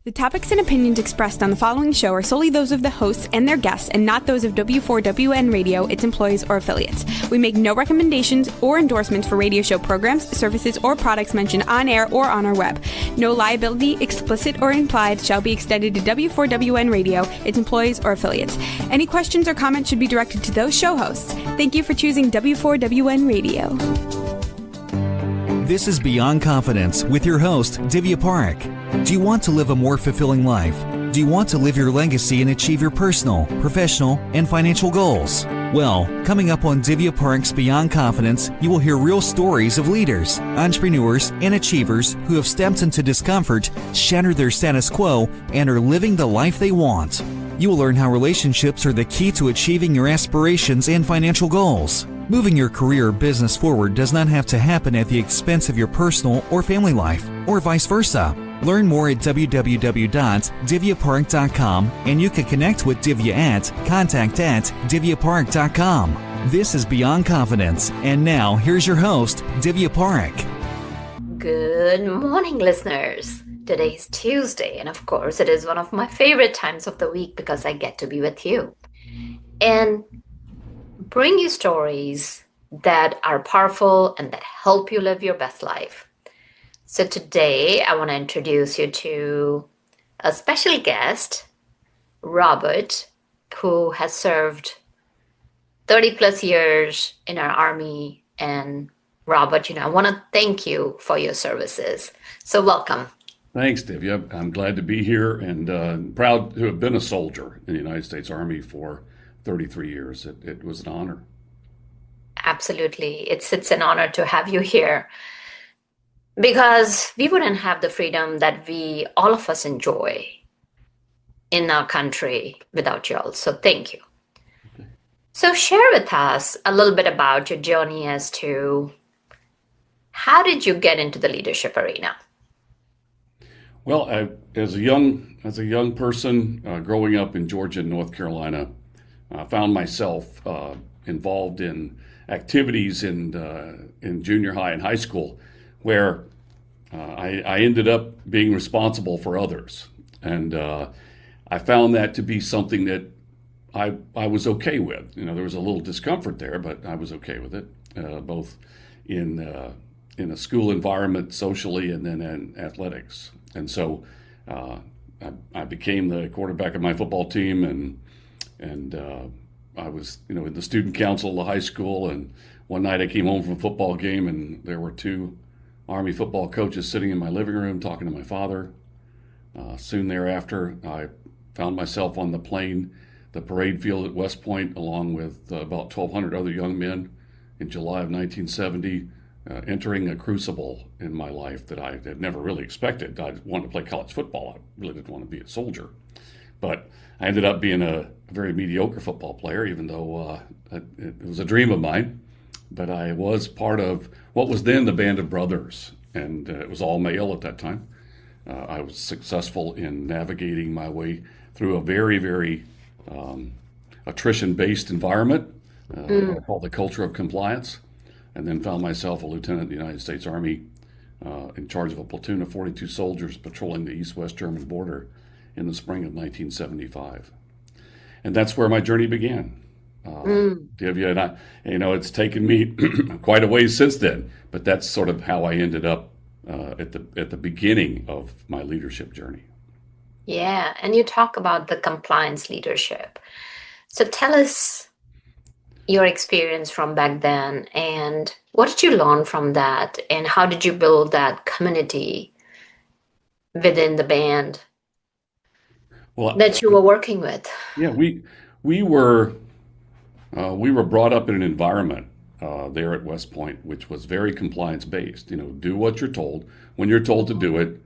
The topics and opinions expressed on the following show are solely those of the hosts and their guests and not those of W4WN Radio, its employees, or affiliates. We make no recommendations or endorsements for radio show programs, services, or products mentioned on air or on our web. No liability, explicit or implied, shall be extended to W4WN Radio, its employees, or affiliates. Any questions or comments should be directed to those show hosts. Thank you for choosing W4WN Radio. This is Beyond Confidence with your host, Divya Park. Do you want to live a more fulfilling life? Do you want to live your legacy and achieve your personal, professional, and financial goals? Well, coming up on Divya Park's Beyond Confidence, you will hear real stories of leaders, entrepreneurs, and achievers who have stepped into discomfort, shattered their status quo, and are living the life they want. You will learn how relationships are the key to achieving your aspirations and financial goals. Moving your career or business forward does not have to happen at the expense of your personal or family life, or vice versa. Learn more at www.divyapark.com, and you can connect with Divya at contact@divyapark.com. This is Beyond Confidence, and now here's your host, Divya Park. Good morning, listeners. Today's Tuesday, and of course, it is one of my favorite times of the week because I get to be with you and bring you stories that are powerful and that help you live your best life. So today, I want to introduce you to a special guest, Robert, who has served 30 plus years in our Army. And Robert, I want to thank you for your services. So welcome. Thanks, Divya. I'm glad to be here and proud to have been a soldier in the United States Army for 33 years. It was an honor. Absolutely. It's an honor to have you here because we wouldn't have the freedom that all of us enjoy in our country without y'all. So thank you. Okay. So share with us a little bit about your journey as to how did you get into the leadership arena? Well, as a young person growing up in Georgia and North Carolina, I found myself involved in activities in junior high and high school where I ended up being responsible for others. And I found that to be something that I was okay with. There was a little discomfort there, but I was okay with it, both in a school environment, socially, and then in athletics. And so I became the quarterback of my football team, and I was, in the student council of the high school. And one night I came home from a football game, and there were two Army football coaches sitting in my living room talking to my father. Soon thereafter, I found myself on the parade field at West Point, along with about 1,200 other young men in July of 1970. Entering a crucible in my life that I had never really expected. I wanted to play college football. I really didn't want to be a soldier. But I ended up being a very mediocre football player, even though it was a dream of mine. But I was part of what was then the Band of Brothers, and it was all male at that time. I was successful in navigating my way through a very, very attrition-based environment called the culture of compliance. And then found myself a lieutenant in the United States Army in charge of a platoon of 42 soldiers patrolling the east-west German border in the spring of 1975. And that's where my journey began. Divya, and it's taken me quite a ways since then, but that's sort of how I ended up at the beginning of my leadership journey. Yeah, and you talk about the compliance leadership. So tell us your experience from back then, and what did you learn from that, and how did you build that community within the band that you were working with? Yeah, we were brought up in an environment there at West Point which was very compliance based. Do what you're told when you're told to do it,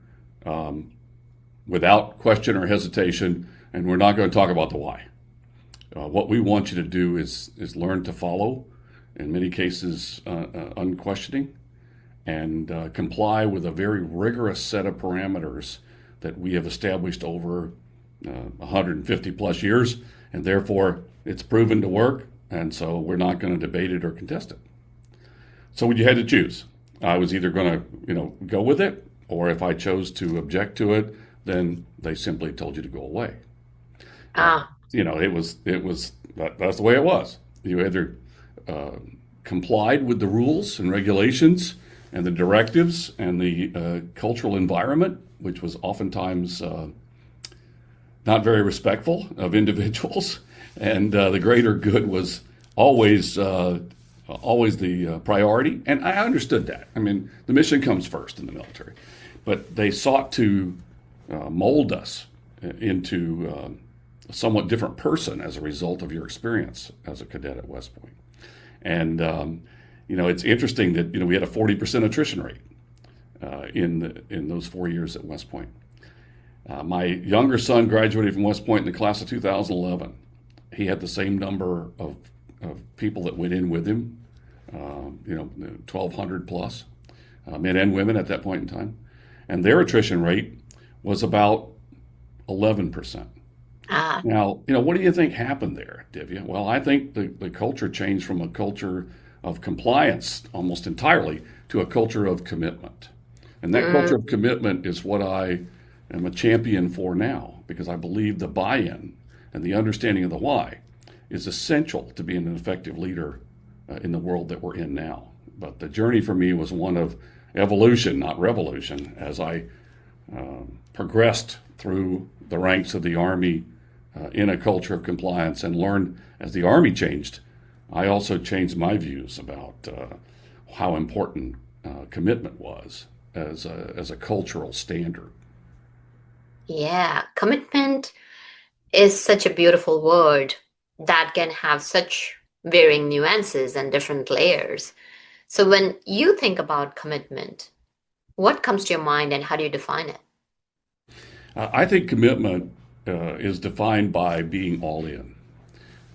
without question or hesitation, and we're not going to talk about the why. What we want you to do is learn to follow, in many cases unquestioning, and comply with a very rigorous set of parameters that we have established over 150 plus years, and therefore it's proven to work, and so we're not going to debate it or contest it. So you had to choose. I was either going to go with it, or if I chose to object to it, then they simply told you to go away. Ah, That's the way it was. You either uh, complied with the rules and regulations and the directives and the cultural environment, which was oftentimes not very respectful of individuals, and the greater good was always the priority. And I understood that. I mean, the mission comes first in the military, but they sought to mold us into a somewhat different person as a result of your experience as a cadet at West Point. And it's interesting that we had a 40% attrition rate in those 4 years at West Point. My younger son graduated from West Point in the class of 2011. He had the same number of people that went in with him, 1,200 plus, men and women at that point in time. And their attrition rate was about 11%. ah, Now, what do you think happened there, Divya? Well, I think the culture changed from a culture of compliance almost entirely to a culture of commitment. And that culture of commitment is what I am a champion for now, because I believe the buy-in and the understanding of the why is essential to being an effective leader in the world that we're in now. But the journey for me was one of evolution, not revolution, as I progressed through the ranks of the Army in a culture of compliance and learned as the Army changed, I also changed my views about how important commitment was as a cultural standard. yeah. Commitment is such a beautiful word that can have such varying nuances and different layers. So when you think about commitment, what comes to your mind and how do you define it? I think commitment is defined by being all in.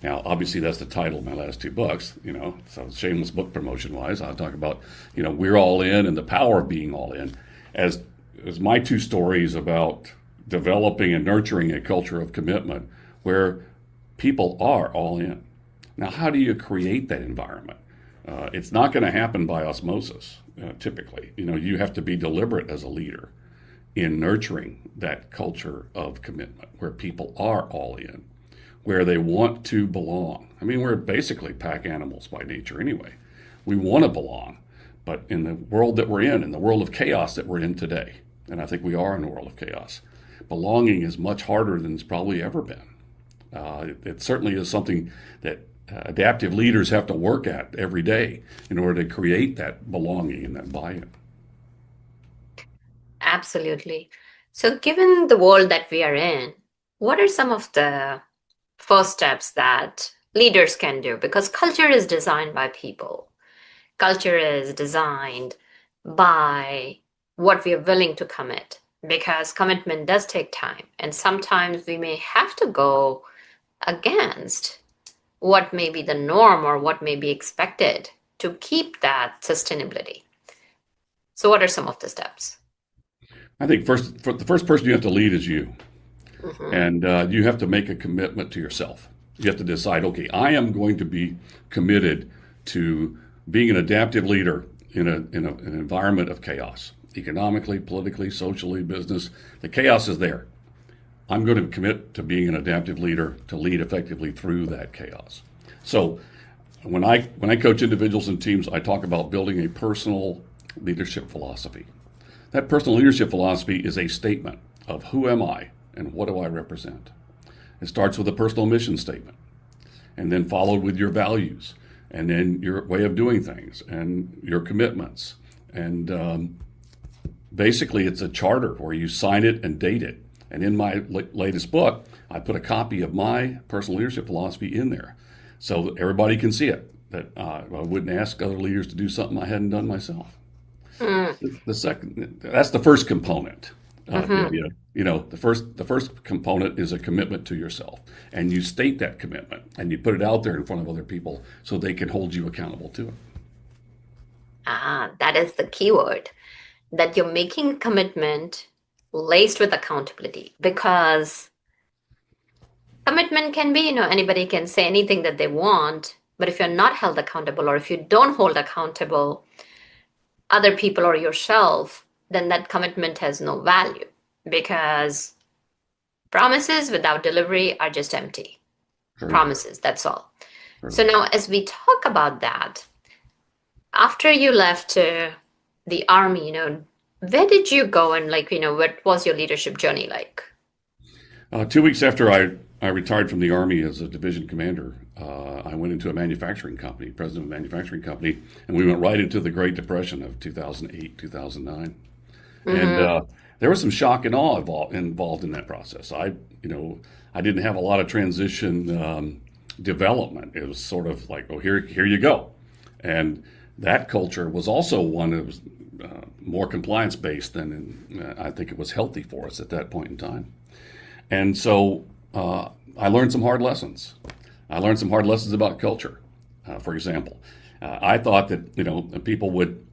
Now, obviously, that's the title of my last two books, so shameless book promotion wise. I'll talk about, we're all in and the power of being all in as my two stories about developing and nurturing a culture of commitment where people are all in. Now, how do you create that environment? It's not going to happen by osmosis, typically. You have to be deliberate as a leader in nurturing that culture of commitment where people are all in, where they want to belong. I mean, we're basically pack animals by nature anyway. We want to belong, but in the world that we're in the world of chaos that we're in today, and I think we are in a world of chaos, belonging is much harder than it's probably ever been. It certainly is something that adaptive leaders have to work at every day in order to create that belonging and that buy-in. Absolutely. So given the world that we are in, what are some of the first steps that leaders can do? Because culture is designed by people. Culture is designed by what we are willing to commit, because commitment does take time. And sometimes we may have to go against what may be the norm or what may be expected to keep that sustainability. So, what are some of the steps? I think the first person you have to lead is you. Mhm. And you have to make a commitment to yourself. You have to decide, okay, I am going to be committed to being an adaptive leader in an environment of chaos, economically, politically, socially, business. The chaos is there. I'm going to commit to being an adaptive leader to lead effectively through that chaos. So when I coach individuals and teams, I talk about building a personal leadership philosophy. That personal leadership philosophy is a statement of who am I and what do I represent. It starts with a personal mission statement and then followed with your values and then your way of doing things and your commitments. And basically it's a charter where you sign it and date it. And in my latest book, I put a copy of my personal leadership philosophy in there so that everybody can see it, that I wouldn't ask other leaders to do something I hadn't done myself. That's the first component. Mhm. The first component is a commitment to yourself, and you state that commitment, and you put it out there in front of other people so they can hold you accountable to it. That is the key word, that you're making commitment laced with accountability, because commitment can be, anybody can say anything that they want, but if you're not held accountable or if you don't hold accountable other people or yourself, then that commitment has no value. because promises without delivery are just empty. True. Promises, that's all. True. So now, as we talk about that, after you left the army, where did you go, and what was your leadership journey like? 2 weeks after I retired from the Army as a division commander, I went into a manufacturing company, president of a manufacturing company, and we went right into the Great Depression of 2008, 2009. And there was some shock and awe involved in that process. I didn't have a lot of transition development. It was sort of like, oh, here you go. And that culture was also one that was more compliance-based than I think it was healthy for us at that point in time. And so I learned some hard lessons. I learned some hard lessons about culture. For example, I thought that people would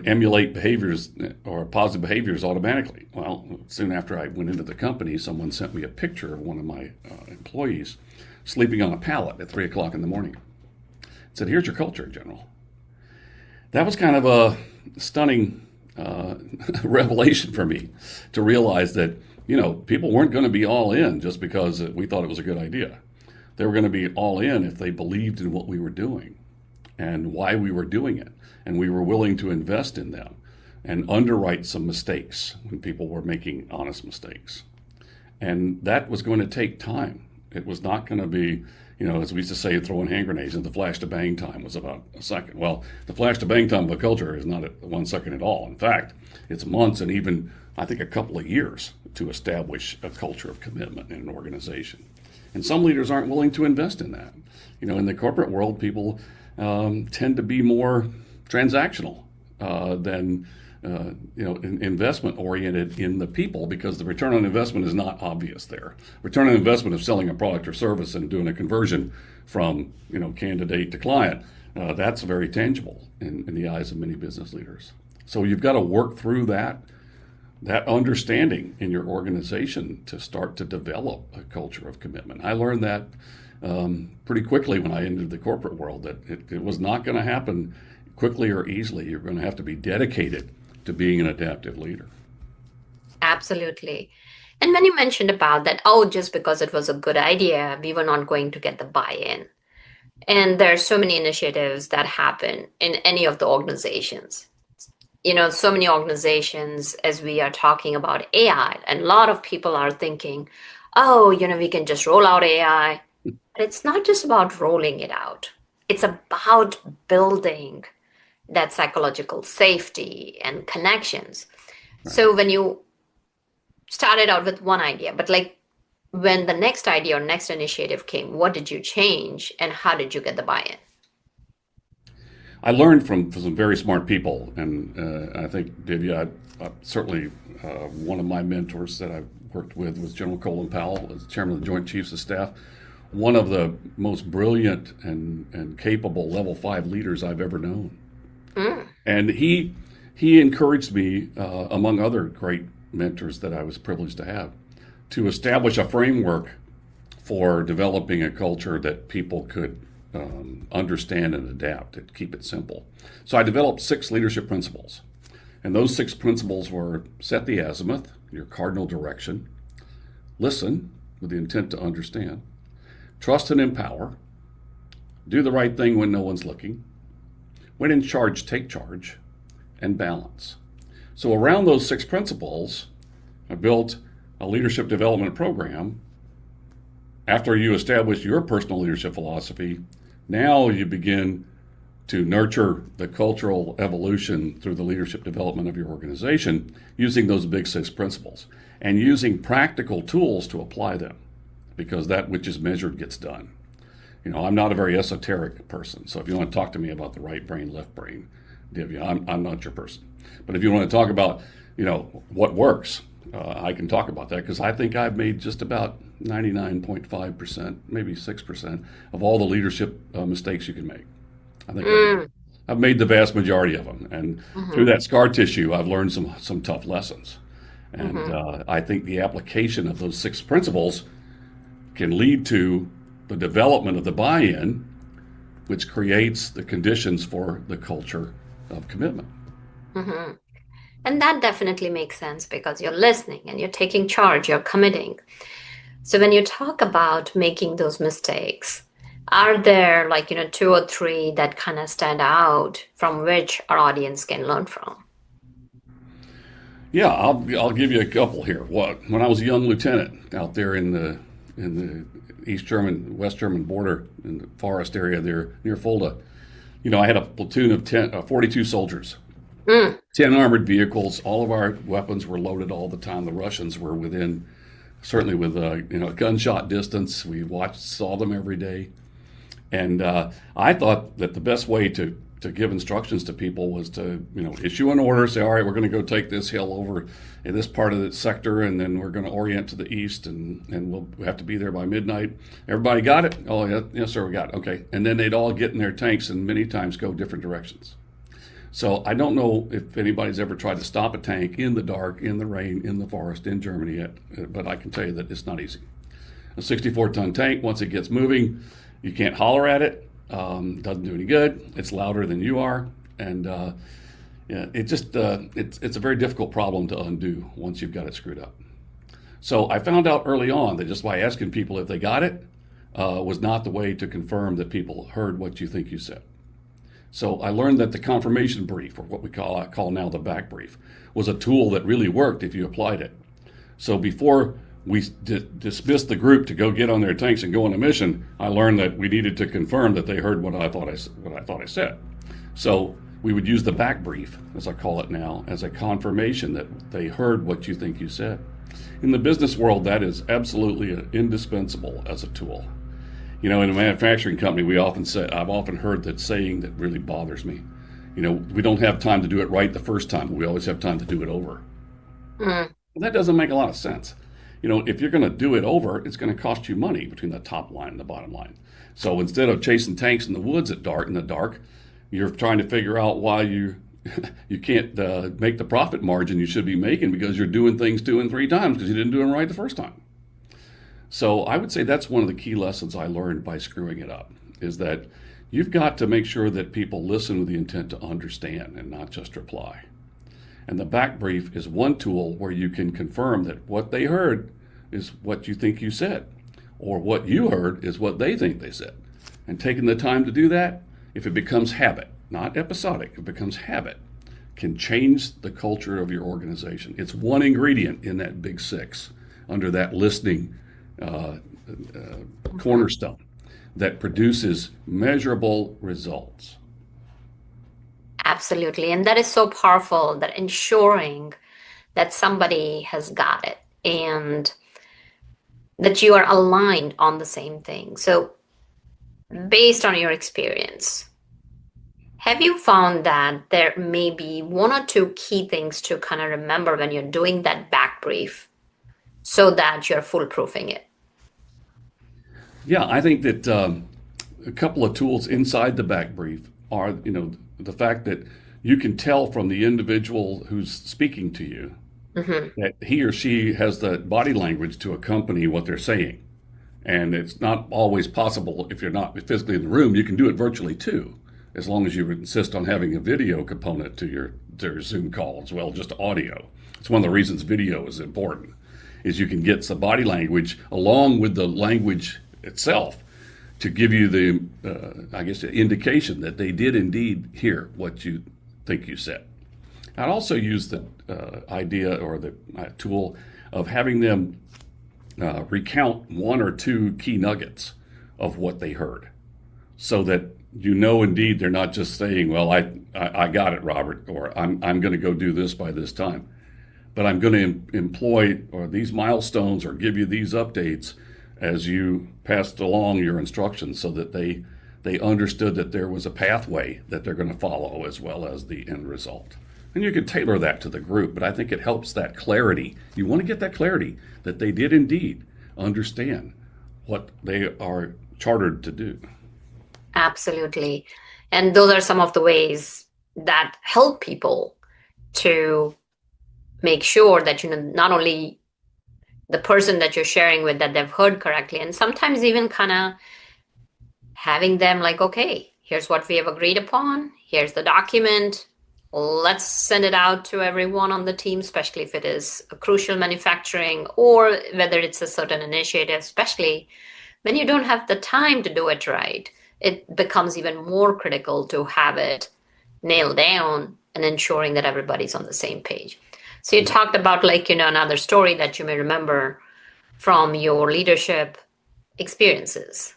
emulate behaviors or positive behaviors automatically. Well, soon after I went into the company, someone sent me a picture of one of my employees sleeping on a pallet at 3 o'clock in the morning. It said, "Here's your culture, General." That was kind of a stunning revelation for me to realize that people weren't going to be all in just because we thought it was a good idea. They were going to be all in if they believed in what we were doing and why we were doing it. And we were willing to invest in them and underwrite some mistakes when people were making honest mistakes. And that was going to take time. It was not going to be, as we used to say, throwing hand grenades, and the flash to bang time was about a second. Well, the flash to bang time of a culture is not at 1 second at all. In fact, it's months and even, I think, a couple of years to establish a culture of commitment in an organization. And some leaders aren't willing to invest in that. In the corporate world, people tend to be more transactional than investment oriented in the people, because the return on investment is not obvious there. Return on investment of selling a product or service and doing a conversion from candidate to client, that's very tangible in the eyes of many business leaders. So you've got to work through that understanding in your organization to start to develop a culture of commitment. I learned that pretty quickly when I entered the corporate world, that it was not going to happen quickly or easily. You're going to have to be dedicated to being an adaptive leader. Absolutely. And when you mentioned about that, just because it was a good idea, we were not going to get the buy-in. And there are so many initiatives that happen in any of the organizations. So many organizations, as we are talking about AI, and a lot of people are thinking, we can just roll out AI. But it's not just about rolling it out. It's about building that psychological safety and connections. Right. So when you started out with one idea, but when the next idea or next initiative came, what did you change and how did you get the buy-in? I learned from some very smart people, and I think, Divya, certainly one of my mentors that I've worked with was General Colin Powell, as chairman of the Joint Chiefs of Staff, one of the most brilliant and capable level 5 leaders I've ever known. And he encouraged me, among other great mentors that I was privileged to have, to establish a framework for developing a culture that people could understand and adapt, and keep it simple. So I developed 6 leadership principles. And those 6 principles were: set the azimuth, your cardinal direction; listen with the intent to understand; trust and empower; do the right thing when no one's looking; when in charge, take charge; and balance. So around those 6 principles, I built a leadership development program. After you establish your personal leadership philosophy, now you begin to nurture the cultural evolution through the leadership development of your organization using those big 6 principles and using practical tools to apply them, because that which is measured gets done. I'm not a very esoteric person, so if you want to talk to me about the right brain, left brain, Divya, I'm not your person. But if you want to talk about, what works, I can talk about that, because I think I've made just about 99.5%, maybe 6% of all the leadership mistakes you can make. I think I've made the vast majority of them. And through that scar tissue, I've learned some tough lessons. And I think the application of those 6 principles can lead to the development of the buy-in, which creates the conditions for the culture of commitment. And that definitely makes sense because you're listening and you're taking charge, you're committing. So when you talk about making those mistakes, are there like, two or three that kind of stand out from which our audience can learn from? Yeah, I'll give you a couple here. When I was a young lieutenant out there in the West German border in the forest area there near Fulda, I had a platoon of 42 soldiers, 10 armored vehicles. All of our weapons were loaded all the time. The Russians were certainly with gunshot distance. We saw them every day, and I thought that the best way to give instructions to people was to issue an order, say, all right, we're going to go take this hill over in this part of the sector, and then we're going to orient to the east, and we'll have to be there by midnight. Everybody got it? Oh, yeah, yes, sir, we got it. Okay. And then they'd all get in their tanks and many times go different directions. So I don't know if anybody's ever tried to stop a tank in the dark, in the rain, in the forest, in Germany yet, but I can tell you that it's not easy. A 64-ton tank, once it gets moving, you can't holler at it. Doesn't do any good. It's louder than you are, and it's a very difficult problem to undo once you've got it screwed up. So I found out early on that just by asking people if they got it was not the way to confirm that people heard what you think you said. So I learned that the confirmation brief, or what I call now the back brief, was a tool that really worked if you applied it. So before we dismissed the group to go get on their tanks and go on a mission, I learned that we needed to confirm that they heard what I thought I said. So we would use the back brief, as I call it now, as a confirmation that they heard what you think you said. In the business world, that is absolutely indispensable as a tool. In a manufacturing company, I've often heard that saying that really bothers me. We don't have time to do it right the first time, but we always have time to do it over. Well, that doesn't make a lot of sense. If you're going to do it over, it's going to cost you money between the top line and the bottom line. So instead of chasing tanks in the woods in the dark, you're trying to figure out why you can't make the profit margin you should be making because you're doing things 2 and 3 times because you didn't do them right the first time. So I would say that's one of the key lessons I learned by screwing it up, is that you've got to make sure that people listen with the intent to understand and not just reply. And the back brief is one tool where you can confirm that what they heard is what you think you said, or what you heard is what they think they said. And taking the time to do that, if it becomes habit, not episodic, it becomes habit, can change the culture of your organization. It's one ingredient in that big 6 under that listening cornerstone that produces measurable results. Absolutely. And that is so powerful, that ensuring that somebody has got it and that you are aligned on the same thing. So based on your experience, have you found that there may be 1 or 2 key things to kind of remember when you're doing that back brief so that you're foolproofing it? Yeah, I think that a couple of tools inside the back brief are, the fact that you can tell from the individual who's speaking to you that he or she has the body language to accompany what they're saying. And it's not always possible if you're not physically in the room. You can do it virtually too, as long as you insist on having a video component to your Zoom call as well, just audio. It's one of the reasons video is important, is you can get some body language along with the language itself to give you the indication that they did indeed hear what you think you said. I'd also use the idea or the tool of having them recount 1 or 2 key nuggets of what they heard, so that indeed they're not just saying, well, I got it, Robert, or I'm going to go do this by this time, but I'm going to employ or these milestones or give you these updates as you passed along your instructions, so that they understood that there was a pathway that they're going to follow as well as the end result. And you can tailor that to the group, but I think it helps that clarity. You want to get that clarity that they did indeed understand what they are chartered to do. Absolutely. And those are some of the ways that help people to make sure that, not only the person that you're sharing with, that they've heard correctly, and sometimes even kind of having them like, okay, here's what we have agreed upon. Here's the document. let's send it out to everyone on the team, especially if it is a crucial manufacturing or whether it's a certain initiative, especially when you don't have the time to do it right. It becomes even more critical to have it nailed down and ensuring that everybody's on the same page. So you talked about another story that you may remember from your leadership experiences.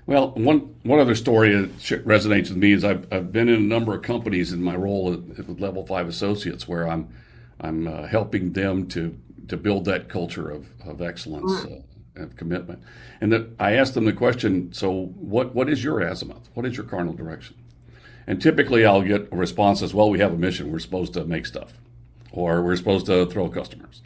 Well, one other story that resonates with me is I've been in a number of companies in my role with Level 5 associates where I'm helping them to build that culture of excellence and commitment. And I ask them the question, so what is your azimuth? What is your cardinal direction? And typically I'll get a response as, well, we have a mission. We're supposed to make stuff, or we're supposed to throw customers.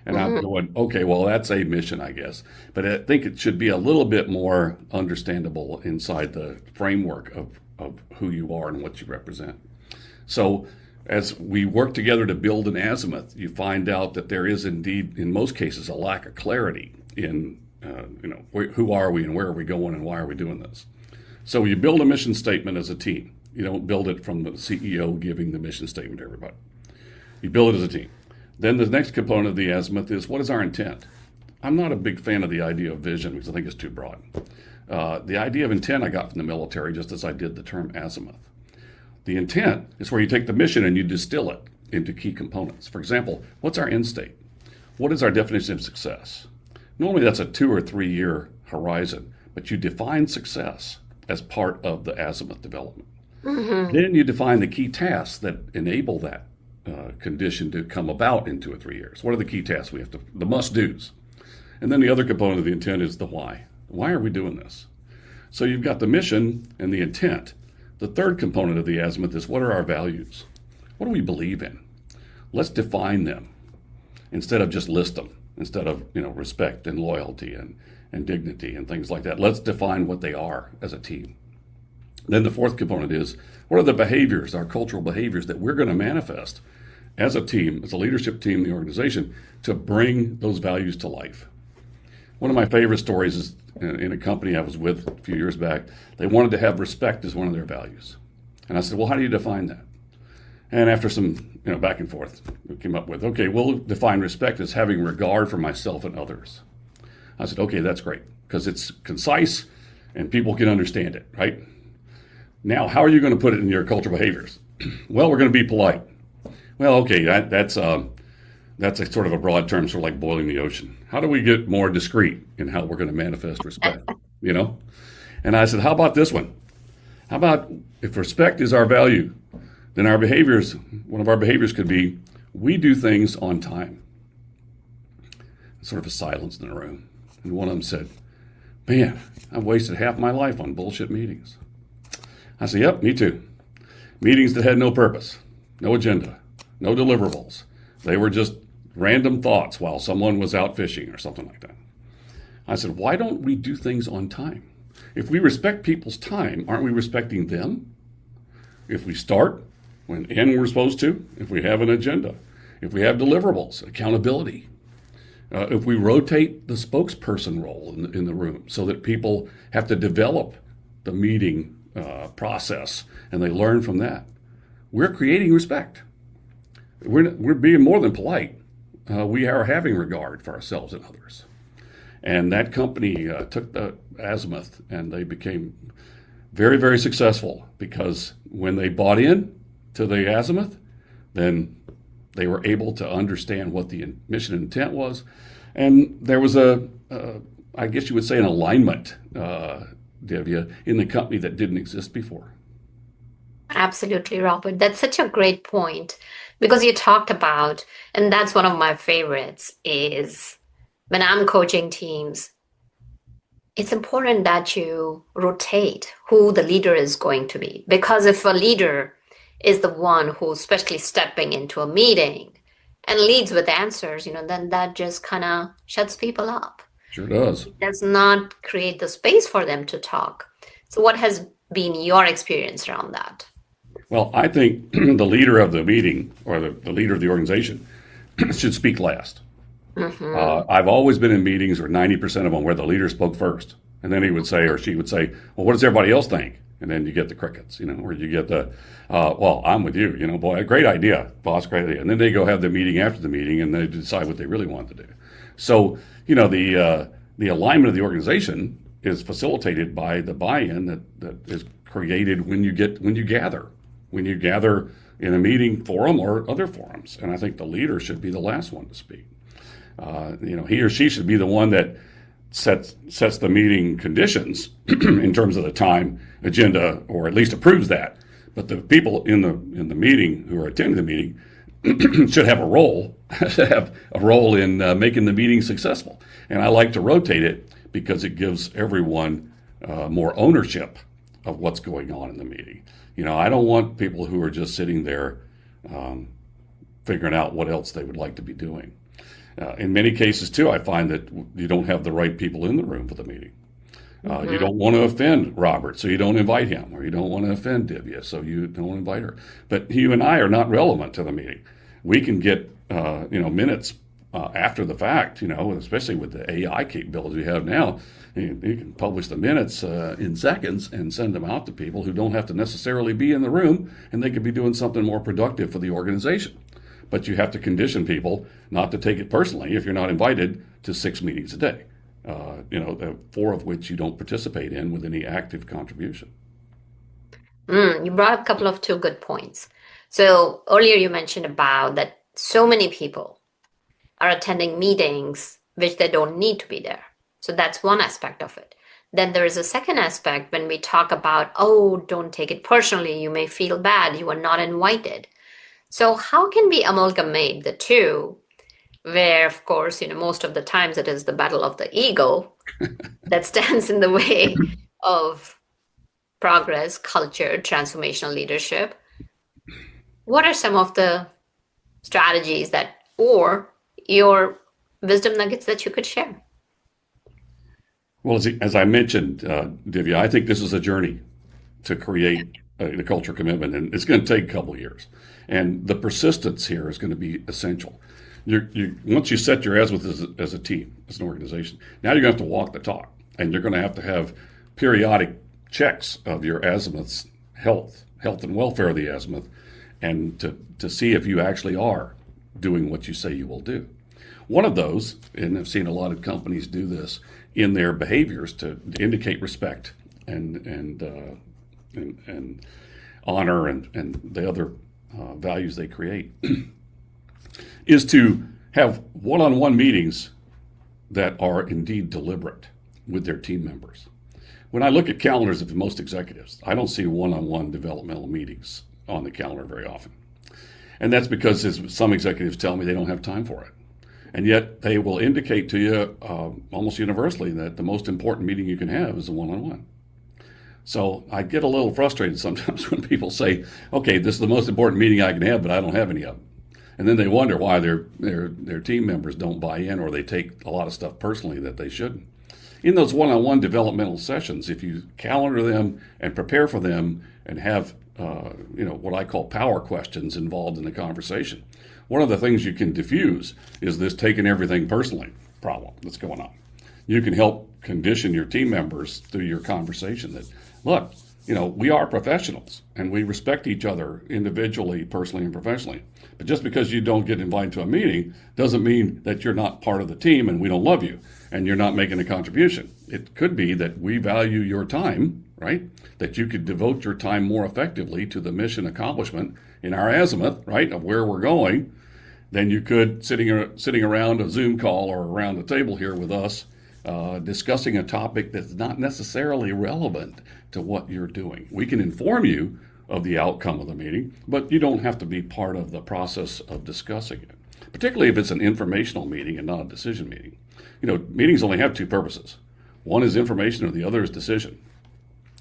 And I'm going, okay, well, that's a mission, I guess. But I think it should be a little bit more understandable inside the framework of who you are and what you represent. So as we work together to build an azimuth, you find out that there is indeed, in most cases, a lack of clarity in, who are we and where are we going and why are we doing this? So you build a mission statement as a team. You don't build it from the CEO giving the mission statement to everybody. You build it as a team. Then the next component of the azimuth is, what is our intent? I'm not a big fan of the idea of vision because I think it's too broad. The idea of intent I got from the military, just as I did the term azimuth. The intent is where you take the mission and you distill it into key components. For example, what's our end state? What is our definition of success? Normally that's a 2 or 3 year horizon, but you define success as part of the azimuth development. Then you define the key tasks that enable that condition to come about in 2 or 3 years. What are the key tasks we have to, the must-dos? And then the other component of the intent is the why. Why are we doing this? So you've got the mission and the intent. The third component of the azimuth is, what are our values? What do we believe in? Let's define them instead of just list them, instead of respect and loyalty and dignity and things like that. Let's define what they are as a team. Then the fourth component is, what are the behaviors, our cultural behaviors that we're going to manifest as a team, as a leadership team in the organization, to bring those values to life? One of my favorite stories is in a company I was with a few years back. They wanted to have respect as one of their values. And I said, well, how do you define that? And after some back and forth, we came up with, okay, we'll define respect as having regard for myself and others. I said, okay, that's great, because it's concise and people can understand it, right? Now, how are you going to put it in your cultural behaviors? Well, we're going to be polite. Well, okay, that's a sort of a broad term, sort of like boiling the ocean. How do we get more discreet in how we're going to manifest respect? And I said, how about this one? How about if respect is our value, then our behaviors, one of our behaviors could be, we do things on time. Sort of a silence in the room. And one of them said, man, I've wasted half my life on bullshit meetings. I said, yep, me too. Meetings that had no purpose, no agenda, no deliverables. They were just random thoughts while someone was out fishing or something like that. I said, why don't we do things on time? If we respect people's time, aren't we respecting them? If we start when we're supposed to, if we have an agenda, if we have deliverables, accountability, if we rotate the spokesperson role in the room so that people have to develop the meeting process and they learn from that, we're creating respect. We're being more than polite. We are having regard for ourselves and others. And that company took the azimuth and they became very, very successful, because when they bought in to the azimuth, then they were able to understand what the mission and intent was. And there was I guess you would say, an alignment, Divya, in the company that didn't exist before. Absolutely, Robert. That's such a great point, because you talked about, and that's one of my favorites, is when I'm coaching teams, it's important that you rotate who the leader is going to be. Because if a leader is the one who's especially stepping into a meeting and leads with answers, then that just kind of shuts people up. Sure does. It does not create the space for them to talk. So what has been your experience around that? Well, I think the leader of the meeting, or the leader of the organization, should speak last. I've always been in meetings where 90% of them where the leader spoke first. And then he would say, or she would say, well, what does everybody else think? And then you get the crickets, or you get the, well, I'm with you, boy, great idea, boss, great idea. And then they go have the meeting after the meeting and they decide what they really want to do. So, the alignment of the organization is facilitated by the buy-in that is created when you gather in a meeting forum or other forums. And I think the leader should be the last one to speak. He or she should be the one that sets the meeting conditions in terms of the time agenda, or at least approves that. But the people in the meeting who are attending the meeting should have a role in making the meeting successful. And I like to rotate it because it gives everyone more ownership of what's going on in the meeting. I don't want people who are just sitting there figuring out what else they would like to be doing. In many cases, too, I find that you don't have the right people in the room for the meeting. You don't want to offend Robert, so you don't invite him, or you don't want to offend Divya, so you don't invite her. But you and I are not relevant to the meeting. We can get minutes after the fact, especially with the AI capabilities we have now. You can publish the minutes in seconds and send them out to people who don't have to necessarily be in the room, and they could be doing something more productive for the organization. But you have to condition people not to take it personally if you're not invited to 6 meetings a day, 4 of which you don't participate in with any active contribution. You brought up a couple of 2 good points. So earlier you mentioned about that so many people are attending meetings which they don't need to be there. So that's one aspect of it. Then there is a second aspect when we talk about, don't take it personally. You may feel bad. You are not invited. So how can we amalgamate the two, where, of course, most of the times it is the battle of the ego that stands in the way of progress, culture, transformational leadership? What are some of the strategies or your wisdom nuggets that you could share? Well, as I mentioned, Divya, I think this is a journey to create the culture commitment, and it's going to take a couple of years. And the persistence here is going to be essential. Once you set your azimuth as a team, as an organization, now you're going to have to walk the talk, and you're going to have periodic checks of your azimuth's health and welfare of the azimuth, and to see if you actually are doing what you say you will do. One of those, and I've seen a lot of companies do this in their behaviors to indicate respect and honor and the other values they create, is to have one-on-one meetings that are indeed deliberate with their team members. When I look at calendars of most executives, I don't see one-on-one developmental meetings on the calendar very often. And that's because, as some executives tell me, they don't have time for it. And yet they will indicate to you almost universally that the most important meeting you can have is a one-on-one. So I get a little frustrated sometimes when people say, okay, this is the most important meeting I can have, but I don't have any of them. And then they wonder why their team members don't buy in, or they take a lot of stuff personally that they shouldn't. In those one-on-one developmental sessions, if you calendar them and prepare for them and have what I call power questions involved in the conversation, one of the things you can diffuse is this taking everything personally problem that's going on. You can help condition your team members through your conversation that, look, we are professionals and we respect each other individually, personally, and professionally. But just because you don't get invited to a meeting doesn't mean that you're not part of the team and we don't love you and you're not making a contribution. It could be that we value your time, right? That you could devote your time more effectively to the mission accomplishment in our azimuth, right, of where we're going, than you could sitting around a Zoom call or around the table here with us discussing a topic that's not necessarily relevant to what you're doing. We can inform you of the outcome of the meeting, but you don't have to be part of the process of discussing it, particularly if it's an informational meeting and not a decision meeting. Meetings only have 2 purposes. One is information and the other is decision.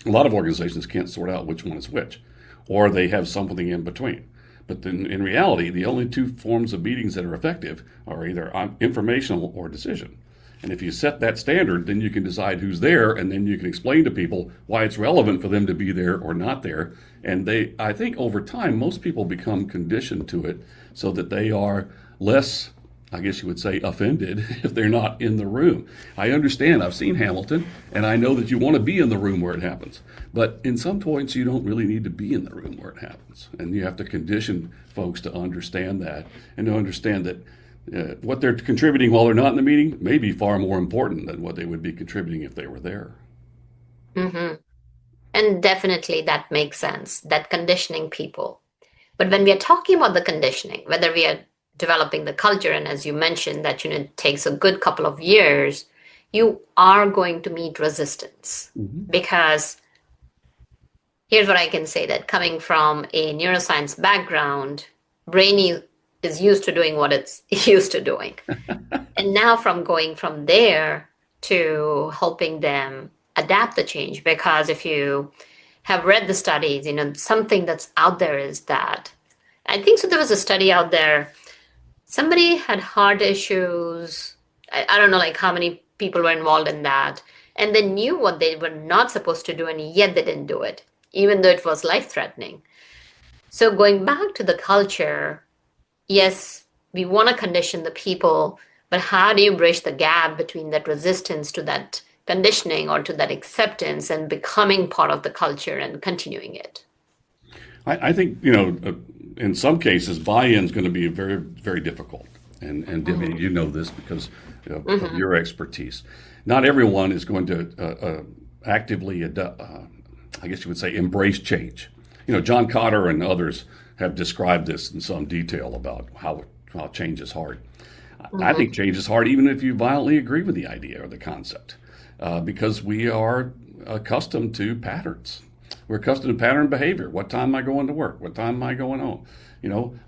A lot of organizations can't sort out which one is which, or they have something in between. But then in reality, the only 2 forms of meetings that are effective are either informational or decision. And if you set that standard, then you can decide who's there, and then you can explain to people why it's relevant for them to be there or not there. And I think over time, most people become conditioned to it so that they are less I guess you would say, offended if they're not in the room. I understand. I've seen Hamilton, and I know that you want to be in the room where it happens. But in some points, you don't really need to be in the room where it happens. And you have to condition folks to understand that, and to understand that what they're contributing while they're not in the meeting may be far more important than what they would be contributing if they were there. Mm-hmm. And definitely that makes sense, that conditioning people. But when we are talking about the conditioning, whether we are developing the culture, and as you mentioned, that it takes a good couple of years, you are going to meet resistance. Because here's what I can say, that coming from a neuroscience background, brain is used to doing what it's used to doing. And now from going from there to helping them adapt the change, because if you have read the studies, something that's out there is that, I think so there was a study out there, somebody had heart issues. I don't know like how many people were involved in that. And they knew what they were not supposed to do, and yet they didn't do it, even though it was life-threatening. So going back to the culture, yes, we want to condition the people, but how do you bridge the gap between that resistance to that conditioning or to that acceptance and becoming part of the culture and continuing it? I think, in some cases, buy-in is going to be very, very difficult. And Divya, you know this because of your expertise. Not everyone is going to actively, I guess you would say, embrace change. John Cotter and others have described this in some detail about how change is hard. I think change is hard even if you violently agree with the idea or the concept, because we are accustomed to patterns. We're accustomed to pattern behavior. What time am I going to work? What time am I going home?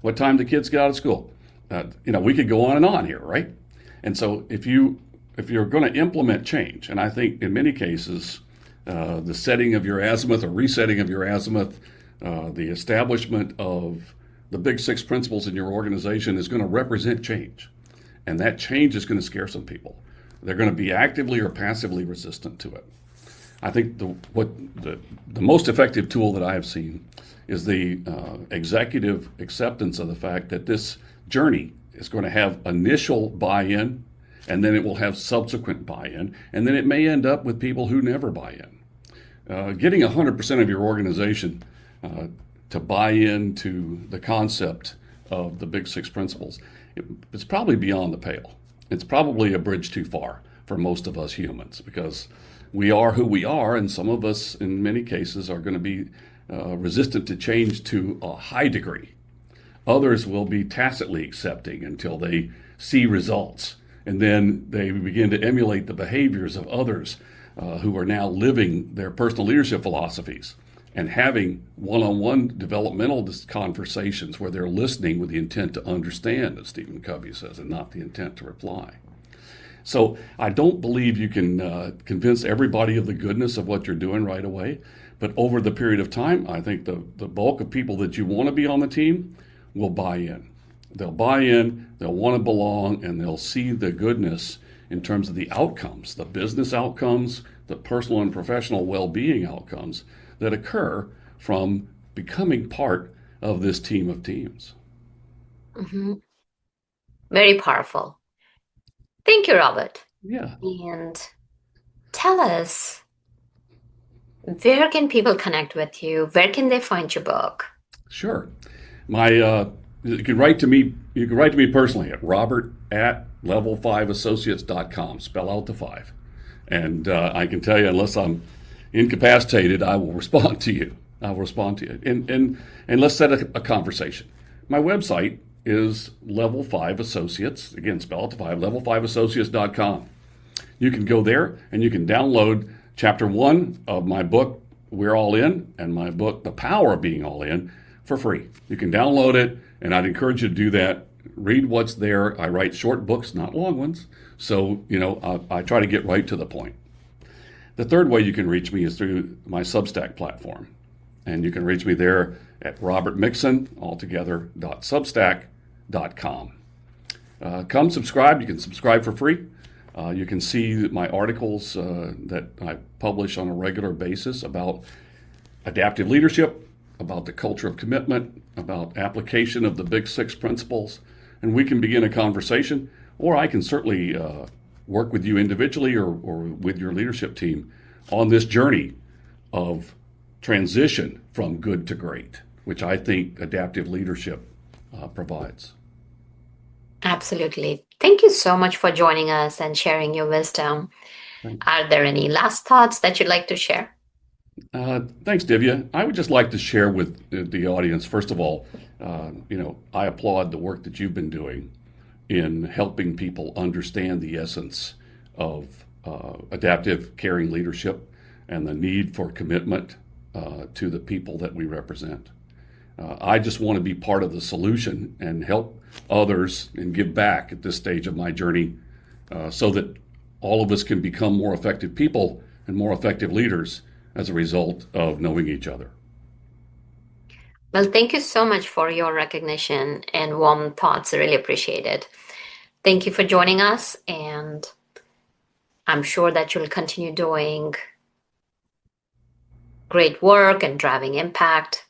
What time do kids get out of school? We could go on and on here, right? And so if you're going to implement change, and I think in many cases, the setting of your azimuth or resetting of your azimuth, the establishment of the big 6 principles in your organization is going to represent change. And that change is going to scare some people. They're going to be actively or passively resistant to it. I think the most effective tool that I have seen is the executive acceptance of the fact that this journey is going to have initial buy-in, and then it will have subsequent buy-in, and then it may end up with people who never buy in. Getting 100% of your organization to buy into the concept of the big 6 principles, it's probably beyond the pale. It's probably a bridge too far for most of us humans, because we are who we are, and some of us, in many cases, are going to be resistant to change to a high degree. Others will be tacitly accepting until they see results, and then they begin to emulate the behaviors of others who are now living their personal leadership philosophies and having one-on-one developmental conversations where they're listening with the intent to understand, as Stephen Covey says, and not the intent to reply. So I don't believe you can convince everybody of the goodness of what you're doing right away. But over the period of time, I think the bulk of people that you want to be on the team will buy in. They'll buy in, they'll want to belong, and they'll see the goodness in terms of the outcomes, the business outcomes, the personal and professional well-being outcomes that occur from becoming part of this team of teams. Mm-hmm. Very powerful. Thank you, Robert. Yeah. And tell us, where can people connect with you? Where can they find your book? Sure. You can write to me. You can write to me personally at robert@level5associates.com. Spell out the 5, and I can tell you, unless I'm incapacitated, I will respond to you. And let's set a conversation. My website is Level 5 Associates. Again, spell out the 5. Level5associates.com. You can go there and you can download Chapter 1 of my book, We're All In, and my book, The Power of Being All In, for free. You can download it, and I'd encourage you to do that. Read what's there. I write short books, not long ones. So, I try to get right to the point. The third way you can reach me is through my Substack platform. And you can reach me there at robertmixon.substack.com. Come subscribe. You can subscribe for free. You can see my articles that I publish on a regular basis about adaptive leadership, about the culture of commitment, about application of the big 6 principles, and we can begin a conversation, or I can certainly work with you individually or with your leadership team on this journey of transition from good to great, which I think adaptive leadership provides. Absolutely. Thank you so much for joining us and sharing your wisdom. Are there any last thoughts that you'd like to share? Thanks, Divya. I would just like to share with the audience, first of all, I applaud the work that you've been doing in helping people understand the essence of adaptive, caring leadership and the need for commitment to the people that we represent. I just want to be part of the solution and help others and give back at this stage of my journey so that all of us can become more effective people and more effective leaders as a result of knowing each other. Well, thank you so much for your recognition and warm thoughts. I really appreciate it. Thank you for joining us, and I'm sure that you'll continue doing great work and driving impact.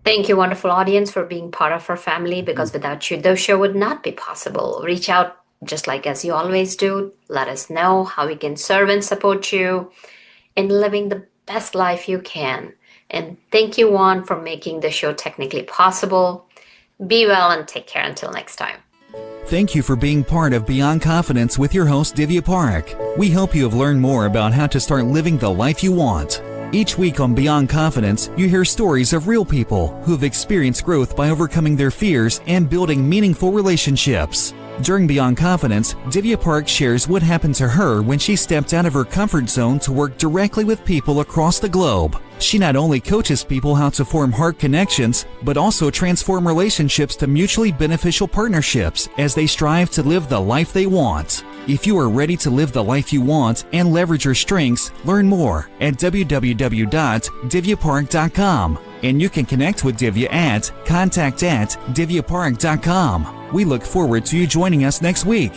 Thank you, wonderful audience, for being part of our family, because without you, the show would not be possible. Reach out just like as you always do. Let us know how we can serve and support you in living the best life you can. And thank you, Juan, for making the show technically possible. Be well and take care until next time. Thank you for being part of Beyond Confidence with your host, Divya Park. We hope you have learned more about how to start living the life you want. Each week on Beyond Confidence, you hear stories of real people who have experienced growth by overcoming their fears and building meaningful relationships. During Beyond Confidence, Divya Park shares what happened to her when she stepped out of her comfort zone to work directly with people across the globe. She not only coaches people how to form heart connections, but also transform relationships to mutually beneficial partnerships as they strive to live the life they want. If you are ready to live the life you want and leverage your strengths, learn more at www.divyapark.com. And you can connect with Divya at contact@divyapark.com. We look forward to you joining us next week.